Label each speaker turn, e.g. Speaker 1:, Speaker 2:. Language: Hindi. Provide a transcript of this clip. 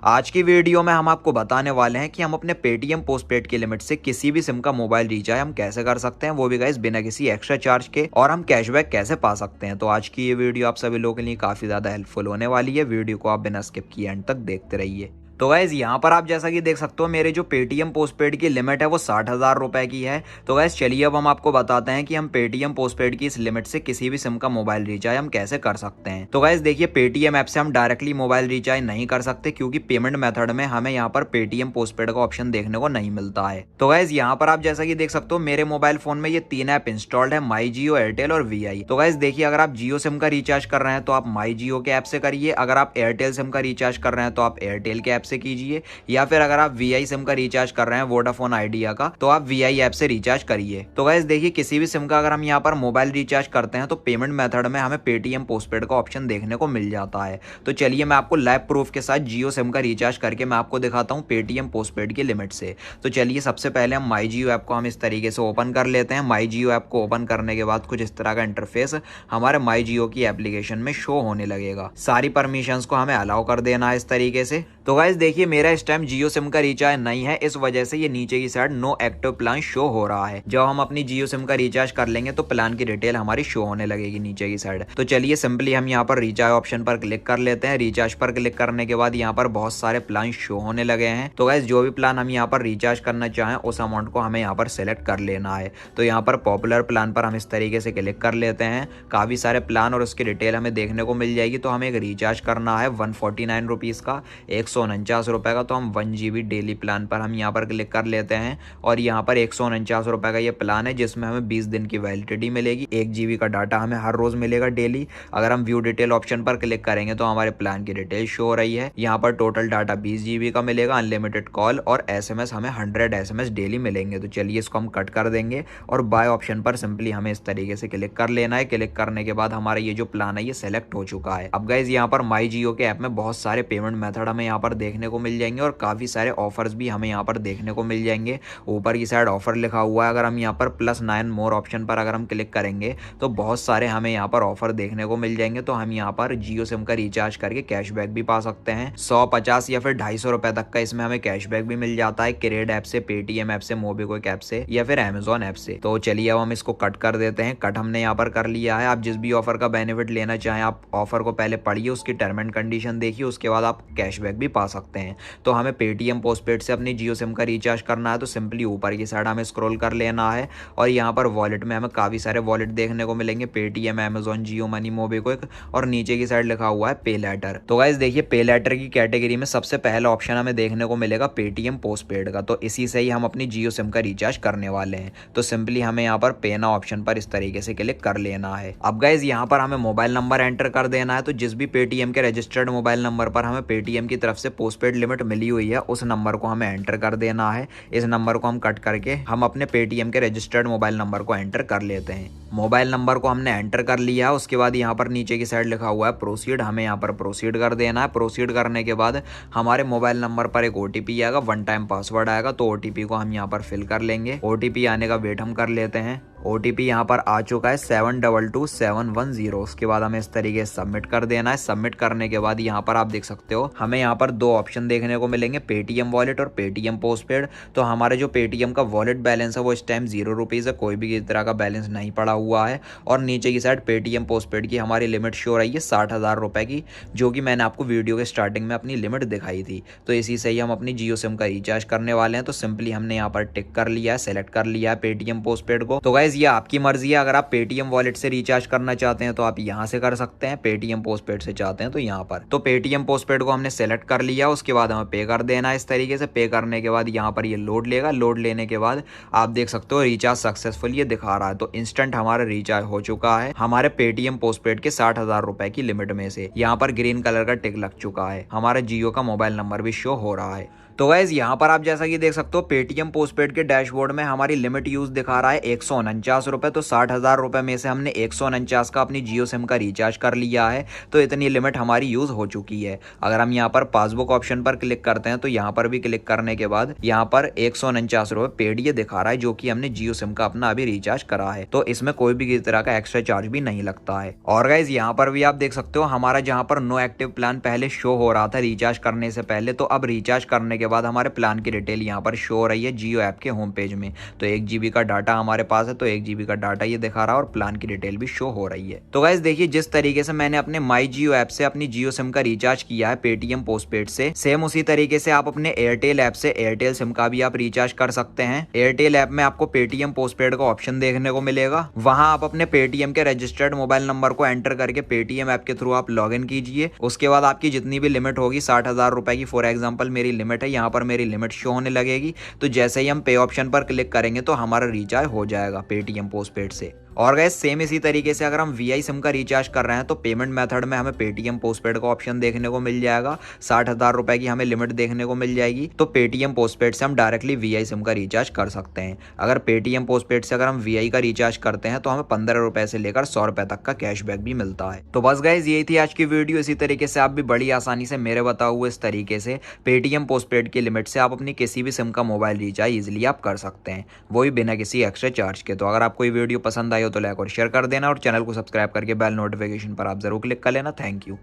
Speaker 1: आज की वीडियो में हम आपको बताने वाले हैं कि हम अपने पेटीएम पोस्टपेड की लिमिट से किसी भी सिम का मोबाइल रिचार्ज हम कैसे कर सकते हैं, वो भी गाइस बिना किसी एक्स्ट्रा चार्ज के, और हम कैशबैक कैसे पा सकते हैं। तो आज की ये वीडियो आप सभी लोगों के लिए काफी ज्यादा हेल्पफुल होने वाली है। वीडियो को आप बिना स्किप किए एंड तक देखते रहिए। तो गाइज यहाँ पर आप जैसा कि देख सकते हो मेरे जो पेटीएम पोस्टपेड की लिमिट है वो 60,000 रुपए की है। तो गाइज चलिए अब हम आपको बताते हैं कि हम पेटीएम पोस्टपेड की इस लिमिट से किसी भी सिम का मोबाइल रिचार्ज हम कैसे कर सकते हैं। तो गाइज देखिए, पेटीएम ऐप से हम डायरेक्टली मोबाइल रिचार्ज नहीं कर सकते क्योंकि पेमेंट मेथड में हमें यहाँ पर पेटीएम पोस्टपेड का ऑप्शन देखने को नहीं मिलता है। तो गाइज यहाँ पर आप जैसा कि देख सकते हो मेरे मोबाइल फोन में ये 3 ऐप इंस्टॉल्ड है, माई जियो, एयरटेल और वीआई। तो गाइज देखिए, अगर आप जियो सिम का रिचार्ज कर रहे हैं तो आप माई जियो के ऐप से करिए, अगर आप एयरटेल सिम का रिचार्ज कर रहे हैं तो आप एयरटेल के ऐप से कीजिए, या फिर अगर आप वीआई सिम का रिचार्ज कर रहे हैं वोडाफोन आइडिया का तो आप वीआई ऐप से रिचार्ज करिए। तो गाइस देखिए, किसी भी सिम का अगर हम यहाँ पर मोबाइल रिचार्ज करते हैं तो पेमेंट मेथड में हमें पेटीएम पोस्टपेड का ऑप्शन देखने को मिल जाता है। तो चलिए मैं आपको लाइव प्रूफ के साथ जियो सिम का रिचार्ज करके मैं आपको दिखाता हूँ पेटीएम पोस्टपेड की लिमिट से। तो चलिए सबसे पहले हम माई जियो ऐप को हम इस तरीके से ओपन कर लेते हैं। माई जियो ऐप को ओपन करने के बाद कुछ इस तरह का इंटरफेस हमारे माई जियो की एप्लीकेशन में शो होने लगेगा। सारी परमिशंस को हमें अलाउ कर देना है इस तरीके से। तो गाइस देखिए, मेरा इस टाइम जियो सिम का रिचार्ज नहीं है, इस वजह से ये नीचे की side no active plan show हो रहा है। जब हम अपनी जियो सिम का रिचार्ज कर लेंगे तो प्लान की डिटेल हमारी शो होने लगेगी नीचे की साइड। तो चलिए सिंपली हम यहाँ पर रिचार्ज ऑप्शन पर क्लिक कर लेते हैं। रिचार्ज पर क्लिक करने के बाद यहाँ पर बहुत सारे प्लान शो होने लगे हैं। तो गाइस जो भी प्लान हम यहाँ पर रिचार्ज करना चाहें उस अमाउंट को हमें यहाँ पर सेलेक्ट कर लेना है। तो यहाँ पर पॉपुलर प्लान पर हम इस तरीके से क्लिक कर लेते हैं। काफी सारे प्लान और उसकी डिटेल हमें देखने को मिल जाएगी। तो हमें एक रिचार्ज करना है 149 रुपीज का, 149 रुपए का। तो हम 1 GB डेली प्लान पर हम यहाँ पर क्लिक कर लेते हैं और यहाँ पर 149 रुपए का ये प्लान है जिसमें हमें 20 दिन की वैलिडिटी मिलेगी। 1 GB का डाटा हमें हर रोज मिलेगा डेली। अगर हम व्यू डिटेल ऑप्शन पर क्लिक करेंगे तो हमारे प्लान की डिटेल शो हो रही है। यहाँ पर टोटल डाटा 20 GB का मिलेगा, अनलिमिटेड कॉल और SMS हमें 100 SMS डेली मिलेंगे। तो चलिए इसको हम कट कर देंगे और बाय ऑप्शन पर सिंपली हमें इस तरीके से क्लिक कर लेना है। क्लिक करने के बाद हमारा ये जो प्लान है ये सेलेक्ट हो चुका है। अब गाइस यहाँ पर माई जियो के ऐप में बहुत सारे पेमेंट मेथड हमें यहाँ पर देखने को मिल जाएंगे और काफी सारे ऑफर्स भी हमें यहाँ पर देखने को मिल जाएंगे। ऊपर की साइड ऑफर लिखा हुआ है। अगर हम यहाँ पर +9 मोर ऑप्शन पर अगर हम क्लिक करेंगे तो बहुत सारे हमें यहाँ पर ऑफर देखने को मिल जाएंगे। तो हम यहाँ पर जियो सिम का रिचार्ज करके कैशबैक भी पा सकते हैं। 100, 50 या फिर 250 रुपए तक का इसमें हमें कैशबैक भी मिल जाता है, क्रेड ऐप से, पेटीएम ऐप से, मोबीक्विक ऐप से या फिर अमेजॉन ऐप से। तो चलिए अब हम इसको कट कर देते हैं। कट हमने यहाँ पर कर लिया है। आप जिस भी ऑफर का बेनिफिट लेना चाहें आप ऑफर को पहले पढ़िए, उसकी टर्म एंड कंडीशन देखिए, उसके बाद आप कैशबैक भी पा सकते हैं। तो हमें पेटीएम पोस्टपेड से अपनी जियो सिम का रिचार्ज करना है तो सिंपली ऊपर की साइड हमें स्क्रॉल कर लेना है और यहाँ पर वॉलेट में हमें काफी सारे वॉलेट देखने को मिलेंगे, पेटीएम, अमेजॉन, जियो मनी, मोबीक्विक, और नीचे की साइड लिखा हुआ है पे लेटर। तो गाइस देखिए, पे लेटर की कैटेगरी में सबसे पहला ऑप्शन हमें देखने को मिलेगा पेटीएम पोस्टपेड का। तो इसी से ही हम अपनी जियो सिम का रिचार्ज करने वाले हैं। तो सिंपली हमें यहाँ पर पे नाउ ऑप्शन पर इस तरीके से क्लिक कर लेना है। अब गाइस यहाँ पर हमें मोबाइल नंबर एंटर कर देना है। तो जिस भी पेटीएम के रजिस्टर्ड मोबाइल नंबर पर हमें पेटीएम की तरफ से पोस्टपेड लिमिट मिली हुई है उस नंबर को हमें एंटर कर देना है। इस नंबर को हम कट करके हम अपने पेटीएम के रजिस्टर्ड मोबाइल नंबर को एंटर कर लेते हैं। मोबाइल नंबर को हमने एंटर कर लिया। उसके बाद यहाँ पर नीचे की साइड लिखा हुआ है प्रोसीड, हमें यहाँ पर प्रोसीड कर देना है। प्रोसीड करने के बाद हमारे मोबाइल नंबर पर एक ओटीपी आएगा, 1 टाइम पासवर्ड आएगा। तो ओटीपी को हम यहाँ पर फिल कर लेंगे। ओटीपी आने का वेट हम कर लेते हैं। ओटीपी यहाँ पर आ चुका है 722710। उसके बाद हमें इस तरीके से सबमिट कर देना है। सबमिट करने के बाद यहाँ पर आप देख सकते हो हमें यहाँ पर 2 ऑप्शन देखने को मिलेंगे, पेटीएम वॉलेट और पेटीएम पोस्टपेड। तो हमारे जो पेटीएम का वॉलेट बैलेंस है वो इस टाइम 0 रुपीज़ है, कोई भी इस तरह का बैलेंस नहीं पड़ा हुआ है। और नीचे की साइड पेटीएम पोस्टपेड की हमारी लिमिट शो हो रही है 60,000 रुपए की, जो कि मैंने आपको वीडियो के स्टार्टिंग में अपनी लिमिट दिखाई थी। तो इसी से ही हम अपनी जियो सिम का रिचार्ज करने वाले हैं। तो सिंपली हमने यहाँ पर टिक कर लिया है, सेलेक्ट कर लिया है पेटीएम पोस्टपेड को। तो गाइस ये आपकी मर्जी है, अगर आप पेटीएम वॉलेट से रिचार्ज करना चाहते हैं तो आप यहाँ से कर सकते हैं, पेटीएम पोस्टपेड से चाहते हैं तो यहाँ पर। तो पेटीएम पोस्टपेड को हमने सेलेक्ट कर लिया। उसके बाद हमें पे कर देना है इस तरीके से। पे करने के बाद यहाँ पर ये लोड लेगा। लोड लेने के बाद आप देख सकते हो रिचार्ज सक्सेसफुल ये दिखा रहा है। तो इंस्टेंट हमारा रिचार्ज हो चुका है हमारे पेटीएम पोस्टपेड के 60,000 रुपए की लिमिट में से। यहाँ पर ग्रीन कलर का टिक लग चुका है, हमारा जियो का मोबाइल नंबर भी शो हो रहा है। तो गाइज यहाँ पर आप जैसा कि देख सकते हो पेटीएम पोस्टपेड के डैशबोर्ड में हमारी लिमिट यूज दिखा रहा है 149 रुपए। तो 60,000 रुपए में से हमने 149 का अपनी जियो सिम का रिचार्ज कर लिया है, तो इतनी लिमिट हमारी यूज हो चुकी है। अगर हम यहाँ पर पासबुक ऑप्शन पर क्लिक करते हैं तो यहाँ पर भी क्लिक करने के बाद यहाँ पर 149 रुपए पेड ये दिखा रहा है, जो कि हमने जियो सिम का अपना अभी रिचार्ज करा है। तो इसमें कोई भी किसी तरह का एक्स्ट्रा चार्ज भी नहीं लगता है। और गाइज यहाँ पर भी आप देख सकते हो हमारा जहाँ पर नो एक्टिव प्लान पहले शो हो रहा था रिचार्ज करने से पहले, तो अब रिचार्ज करने के बाद हमारे प्लान की डिटेल यहाँ पर शो हो रही है जियो ऐप के होम पेज में। तो 1 GB का डाटा हमारे पास है, तो 1 GB का डाटा ये दिखा रहा है और प्लान की डिटेल भी शो हो रही है। तो गाइज देखिए जिस तरीके से मैंने अपने माई जियो ऐप से अपनी जियो सिम का रिचार्ज किया है पेटीएम पोस्टपेड से, सेम उसी तरीके से आप अपने एयरटेल ऐप से एयरटेल सिम का भी आप रिचार्ज कर सकते हैं। एयरटेल ऐप में आपको पेटीएम पोस्टपेड का ऑप्शन देखने को मिलेगा, वहां आप अपने पेटीएम के रजिस्टर्ड मोबाइल नंबर को एंटर करके पेटीएम ऐप के थ्रू आप लॉग इन कीजिए। उसके बाद आपकी जितनी भी लिमिट होगी 60,000 रुपए की, फॉर एग्जाम्पल मेरी लिमिट है, यहाँ पर मेरी लिमिट शो होने लगेगी। तो जैसे ही हम पे ऑप्शन पर क्लिक करेंगे तो हमारा रिचार्ज हो जाएगा पेटीएम पोस्टपेड से। और गाइस सेम इसी तरीके से अगर हम वीआई सिम का रिचार्ज कर रहे हैं तो पेमेंट मेथड में हमें पेटीएम पोस्टपेड का ऑप्शन देखने को मिल जाएगा। 60,000 रुपए की हमें लिमिट देखने को मिल जाएगी। तो पेटीएम पोस्टपेड से हम डायरेक्टली वीआई सिम का रिचार्ज कर सकते हैं। अगर पेटीएम पोस्टपेड से अगर हम वीआई का रिचार्ज करते हैं तो हमें 15 रुपए से लेकर 100 रुपए तक का कैशबैक भी मिलता है। तो बस गाइज यही थी आज की वीडियो। इसी तरीके से आप भी बड़ी आसानी से मेरे बताए हुए इस तरीके से पेटीएम पोस्टपेड की लिमिट से आप अपनी किसी भी सिम का मोबाइल रिचार्ज इजिली आप कर सकते हैं, वो भी बिना किसी एक्स्ट्रा चार्ज के। तो अगर आपको ये वीडियो पसंद आई हो तो लाइक और शेयर कर देना और चैनल को सब्सक्राइब करके बेल नोटिफिकेशन पर आप जरूर क्लिक कर लेना। Thank you.